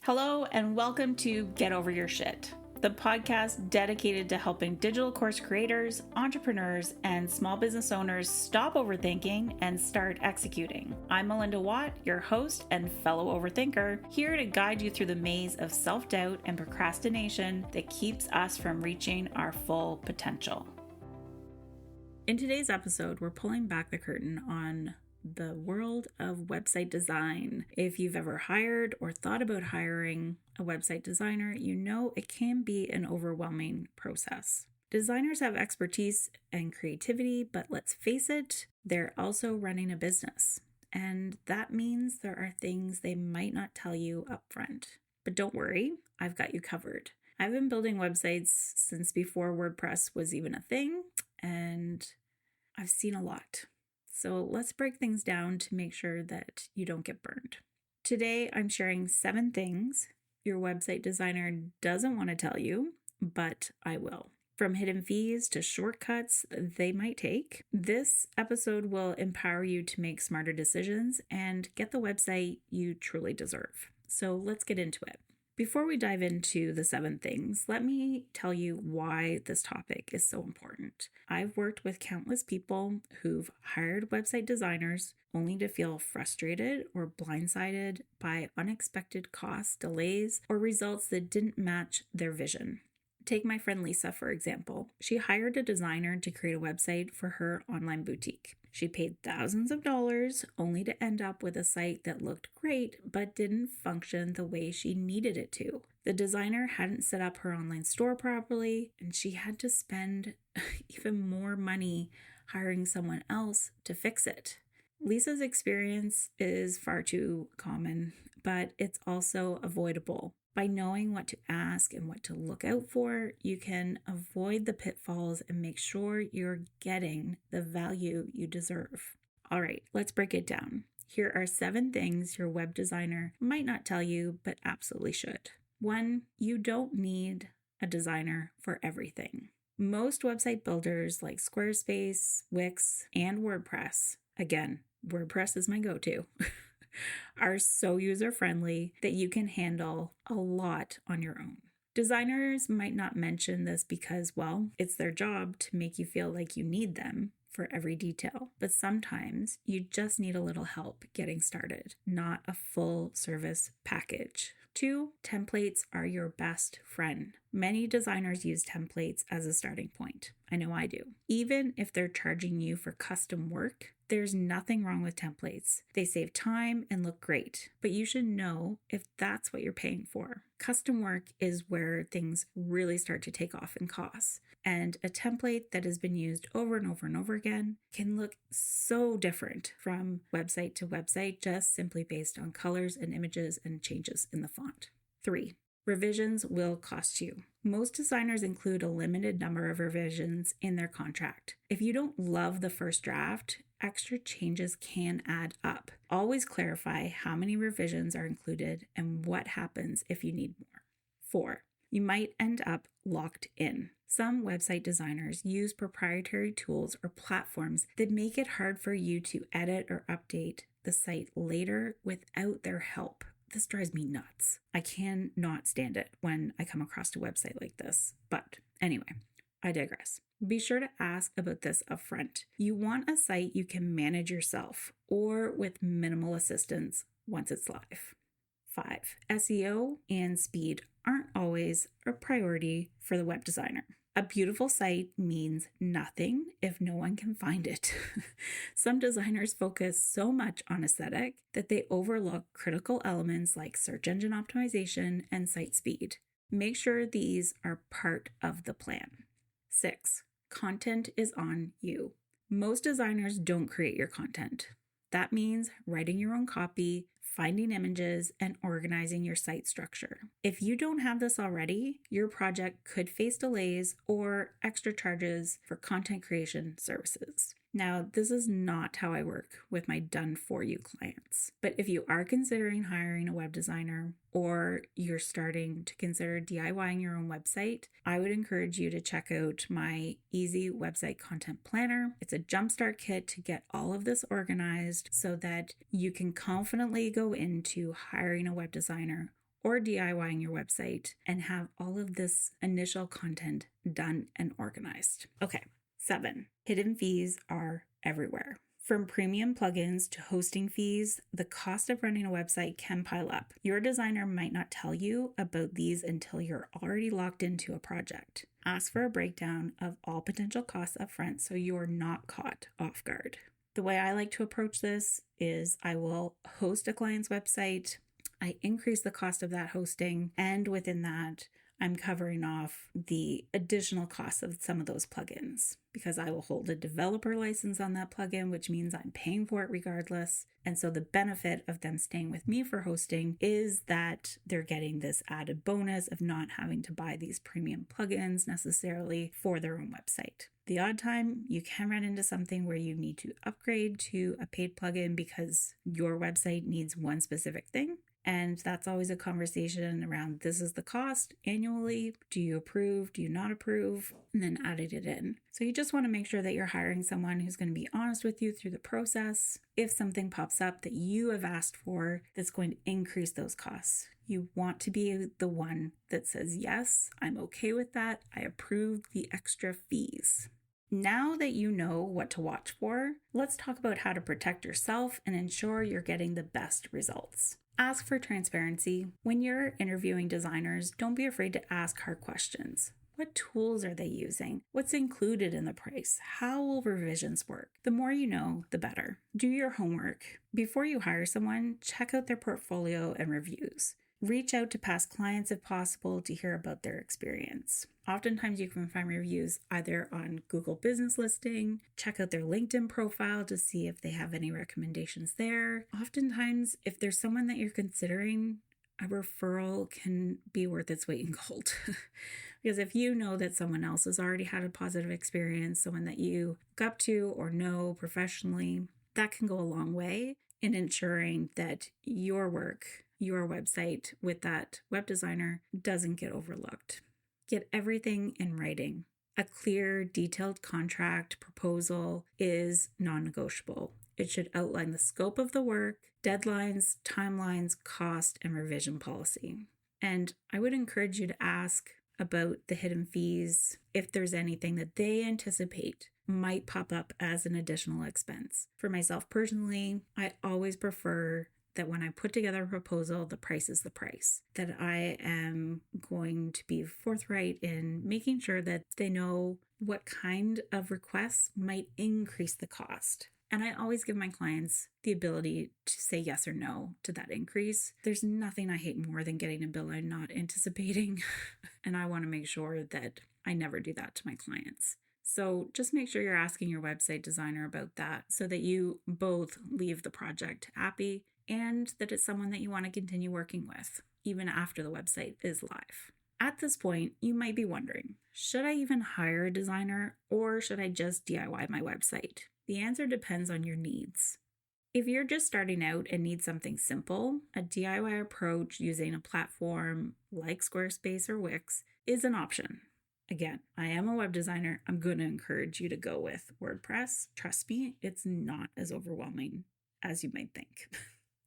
Hello, and welcome to Get Over Your Shit, the podcast dedicated to helping digital course creators, entrepreneurs, and small business owners stop overthinking and start executing. I'm Melinda Watt, your host and fellow overthinker, here to guide you through the maze of self-doubt and procrastination that keeps us from reaching our full potential. In today's episode, we're pulling back the curtain on the world of website design. If you've ever hired or thought about hiring a website designer, you know it can be an overwhelming process. Designers have expertise and creativity, but let's face it, they're also running a business. And that means there are things they might not tell you upfront. But don't worry, I've got you covered. I've been building websites since before WordPress was even a thing, and I've seen a lot. So let's break things down to make sure that you don't get burned. Today, I'm sharing 7 things your website designer doesn't want to tell you, but I will. From hidden fees to shortcuts they might take, this episode will empower you to make smarter decisions and get the website you truly deserve. So let's get into it. Before we dive into the 7 things, let me tell you why this topic is so important. I've worked with countless people who've hired website designers only to feel frustrated or blindsided by unexpected costs, delays, or results that didn't match their vision. Take my friend Lisa, for example. She hired a designer to create a website for her online boutique. She paid thousands of dollars only to end up with a site that looked great but didn't function the way she needed it to. The designer hadn't set up her online store properly, and she had to spend even more money hiring someone else to fix it. Lisa's experience is far too common, but it's also avoidable. By knowing what to ask and what to look out for, you can avoid the pitfalls and make sure you're getting the value you deserve. All right, let's break it down. Here are 7 things your web designer might not tell you, but absolutely should. 1, you don't need a designer for everything. Most website builders like Squarespace, Wix, and WordPress, again, WordPress is my go-to, are so user-friendly that you can handle a lot on your own. Designers might not mention this because, well, it's their job to make you feel like you need them for every detail. But sometimes you just need a little help getting started, not a full service package. 2, templates are your best friend. Many designers use templates as a starting point. I know I do. Even if they're charging you for custom work, there's nothing wrong with templates. They save time and look great, but you should know if that's what you're paying for. Custom work is where things really start to take off in costs, and a template that has been used over and over and over again can look so different from website to website just simply based on colors and images and changes in the font. 3, revisions will cost you. Most designers include a limited number of revisions in their contract. If you don't love the first draft, extra changes can add up. Always clarify how many revisions are included and what happens if you need more. 4, you might end up locked in. Some website designers use proprietary tools or platforms that make it hard for you to edit or update the site later without their help. This drives me nuts. I cannot stand it when I come across a website like this. But anyway, I digress. Be sure to ask about this upfront. You want a site you can manage yourself or with minimal assistance once it's live. 5, SEO and speed aren't always a priority for the web designer. A beautiful site means nothing if no one can find it. Some designers focus so much on aesthetic that they overlook critical elements like search engine optimization and site speed. Make sure these are part of the plan. 6, content is on you. Most designers don't create your content. That means writing your own copy, finding images, and organizing your site structure. If you don't have this already, your project could face delays or extra charges for content creation services. Now, this is not how I work with my done-for-you clients. But if you are considering hiring a web designer or you're starting to consider DIYing your own website, I would encourage you to check out my Easy Website Content Planner. It's a jumpstart kit to get all of this organized so that you can confidently go into hiring a web designer or DIYing your website and have all of this initial content done and organized. Okay, 7. Hidden fees are everywhere. From premium plugins to hosting fees, the cost of running a website can pile up. Your designer might not tell you about these until you're already locked into a project. Ask for a breakdown of all potential costs upfront so you're not caught off guard. The way I like to approach this is I will host a client's website, I increase the cost of that hosting, and within that, I'm covering off the additional costs of some of those plugins because I will hold a developer license on that plugin, which means I'm paying for it regardless. And so the benefit of them staying with me for hosting is that they're getting this added bonus of not having to buy these premium plugins necessarily for their own website. The odd time you can run into something where you need to upgrade to a paid plugin because your website needs one specific thing. And that's always a conversation around this is the cost annually. Do you approve? Do you not approve? And then added it in. So you just want to make sure that you're hiring someone who's going to be honest with you through the process. If something pops up that you have asked for that's going to increase those costs, you want to be the one that says, yes, I'm okay with that. I approve the extra fees. Now that you know what to watch for, let's talk about how to protect yourself and ensure you're getting the best results. Ask for transparency. When you're interviewing designers, don't be afraid to ask hard questions. What tools are they using? What's included in the price? How will revisions work? The more you know, the better. Do your homework. Before you hire someone, check out their portfolio and reviews. Reach out to past clients if possible to hear about their experience. Oftentimes you can find reviews either on Google Business Listing, check out their LinkedIn profile to see if they have any recommendations there. Oftentimes, if there's someone that you're considering, a referral can be worth its weight in gold. Because if you know that someone else has already had a positive experience, someone that you look up to or know professionally, that can go a long way in ensuring that your work, your website with that web designer doesn't get overlooked. Get everything in writing. A clear, detailed contract proposal is non-negotiable. It should outline the scope of the work, deadlines, timelines, cost, and revision policy. And I would encourage you to ask about the hidden fees if there's anything that they anticipate might pop up as an additional expense. For myself personally, I always prefer that when I put together a proposal, the price is the price. That I am going to be forthright in making sure that they know what kind of requests might increase the cost. And I always give my clients the ability to say yes or no to that increase. There's nothing I hate more than getting a bill I'm not anticipating. And I want to make sure that I never do that to my clients. So just make sure you're asking your website designer about that so that you both leave the project happy and that it's someone that you want to continue working with even after the website is live. At this point, you might be wondering, should I even hire a designer or should I just DIY my website? The answer depends on your needs. If you're just starting out and need something simple, a DIY approach using a platform like Squarespace or Wix is an option. Again, I am a web designer. I'm going to encourage you to go with WordPress. Trust me, it's not as overwhelming as you might think.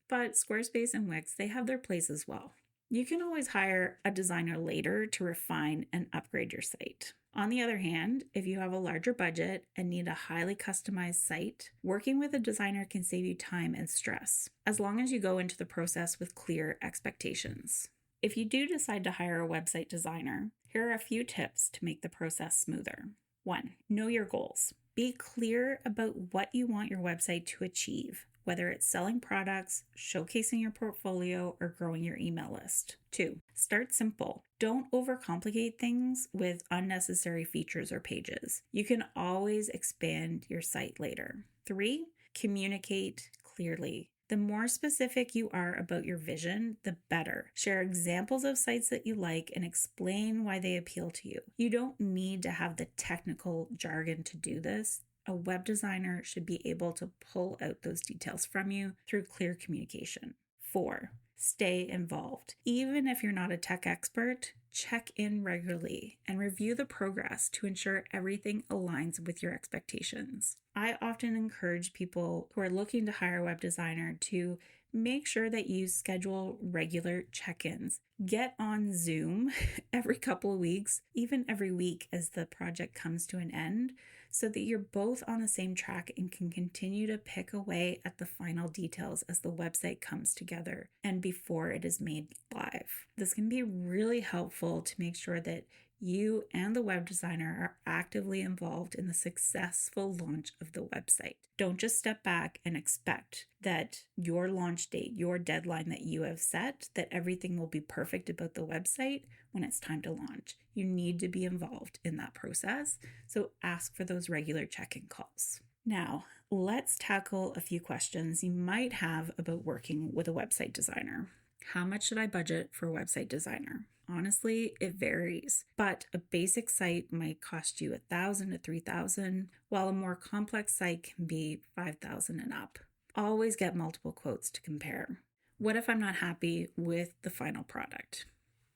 But Squarespace and Wix, they have their place as well. You can always hire a designer later to refine and upgrade your site. On the other hand, if you have a larger budget and need a highly customized site, working with a designer can save you time and stress, as long as you go into the process with clear expectations. If you do decide to hire a website designer, here are a few tips to make the process smoother. 1. Know your goals. Be clear about what you want your website to achieve, whether it's selling products, showcasing your portfolio, or growing your email list. 2. Start simple. Don't overcomplicate things with unnecessary features or pages. You can always expand your site later. 3. Communicate clearly. The more specific you are about your vision, the better. Share examples of sites that you like and explain why they appeal to you. You don't need to have the technical jargon to do this. A web designer should be able to pull out those details from you through clear communication. 4. Stay involved. Even if you're not a tech expert, check in regularly and review the progress to ensure everything aligns with your expectations. I often encourage people who are looking to hire a web designer to make sure that you schedule regular check-ins. Get on Zoom every couple of weeks, even every week as the project comes to an end, so that you're both on the same track and can continue to pick away at the final details as the website comes together and before it is made live. This can be really helpful to make sure that you and the web designer are actively involved in the successful launch of the website. Don't just step back and expect that your launch date, your deadline that you have set, that everything will be perfect about the website when it's time to launch. You need to be involved in that process, so ask for those regular check-in calls. Now, let's tackle a few questions you might have about working with a website designer. How much should I budget for a website designer? Honestly, it varies, but a basic site might cost you $1,000 to $3,000, while a more complex site can be $5,000 and up. Always get multiple quotes to compare. What if I'm not happy with the final product?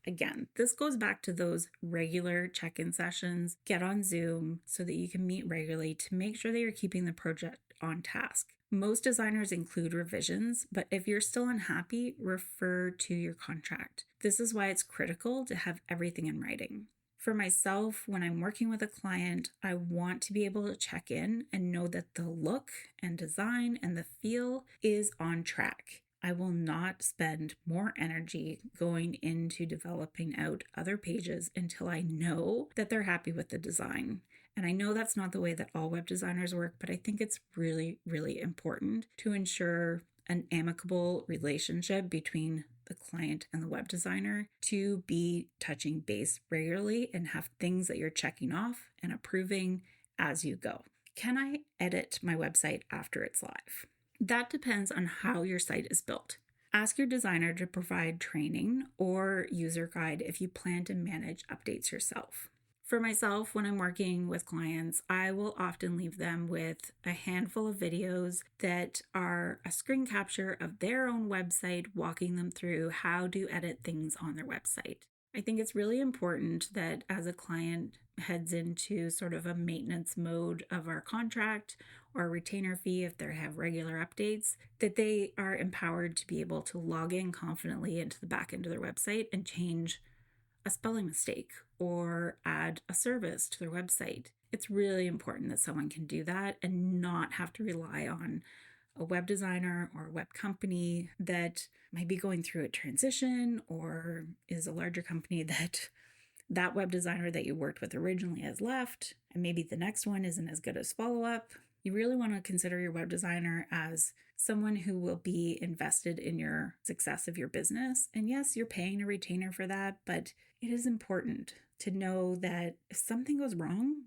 Again, this goes back to those regular check-in sessions. Get on Zoom so that you can meet regularly to make sure that you're keeping the project on task. Most designers include revisions, but if you're still unhappy, refer to your contract. This is why it's critical to have everything in writing. For myself, when I'm working with a client, I want to be able to check in and know that the look and design and the feel is on track. I will not spend more energy going into developing out other pages until I know that they're happy with the design. And I know that's not the way that all web designers work, but I think it's really, really important to ensure an amicable relationship between the client and the web designer, to be touching base regularly and have things that you're checking off and approving as you go. Can I edit my website after it's live? That depends on how your site is built. Ask your designer to provide training or user guide if you plan to manage updates yourself. For myself, when I'm working with clients, I will often leave them with a handful of videos that are a screen capture of their own website, walking them through how to edit things on their website. I think it's really important that as a client heads into sort of a maintenance mode of our contract or retainer fee, if they have regular updates, that they are empowered to be able to log in confidently into the back end of their website and change a spelling mistake or add a service to their website. It's really important that someone can do that and not have to rely on a web designer or a web company that might be going through a transition or is a larger company that web designer that you worked with originally has left, and maybe the next one isn't as good as follow-up. You really want to consider your web designer as someone who will be invested in your success of your business. And yes, you're paying a retainer for that, but it is important to know that if something goes wrong,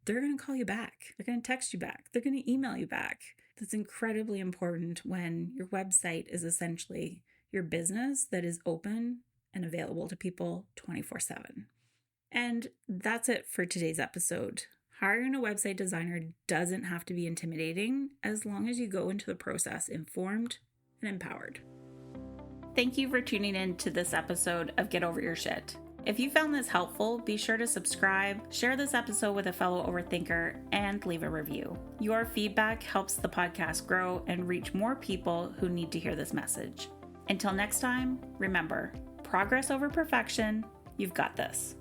they're going to call you back. They're going to text you back. They're going to email you back. That's incredibly important when your website is essentially your business that is open and available to people 24/7. And that's it for today's episode. Hiring a website designer doesn't have to be intimidating as long as you go into the process informed and empowered. Thank you for tuning in to this episode of Get Over Your Shit. If you found this helpful, be sure to subscribe, share this episode with a fellow overthinker, and leave a review. Your feedback helps the podcast grow and reach more people who need to hear this message. Until next time, remember, progress over perfection. You've got this.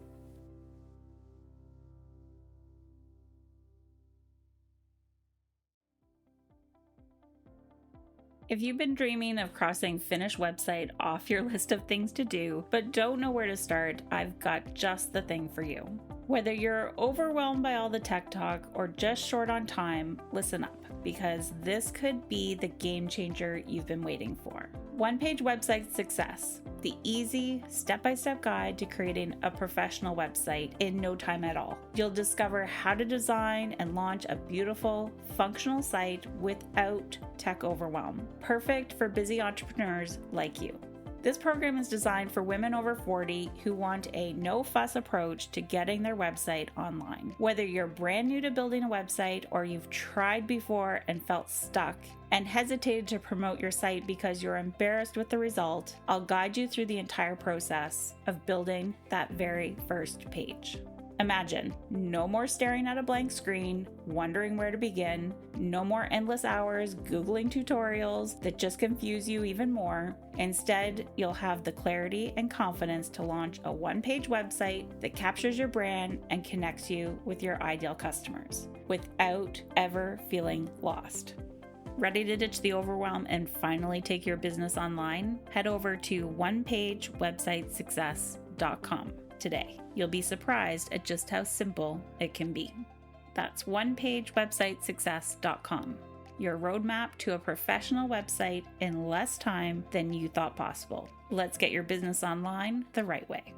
If you've been dreaming of crossing finished website off your list of things to do, but don't know where to start, I've got just the thing for you. Whether you're overwhelmed by all the tech talk or just short on time, listen up, because this could be the game changer you've been waiting for. One-Page Website Success, the easy step-by-step guide to creating a professional website in no time at all. You'll discover how to design and launch a beautiful, functional site without tech overwhelm. Perfect for busy entrepreneurs like you. This program is designed for women over 40 who want a no-fuss approach to getting their website online. Whether you're brand new to building a website or you've tried before and felt stuck and hesitated to promote your site because you're embarrassed with the result, I'll guide you through the entire process of building that very first page. Imagine no more staring at a blank screen, wondering where to begin, no more endless hours Googling tutorials that just confuse you even more. Instead, you'll have the clarity and confidence to launch a one-page website that captures your brand and connects you with your ideal customers without ever feeling lost. Ready to ditch the overwhelm and finally take your business online? Head over to onepagewebsitesuccess.com today. You'll be surprised at just how simple it can be. That's onepagewebsitesuccess.com. Your roadmap to a professional website in less time than you thought possible. Let's get your business online the right way.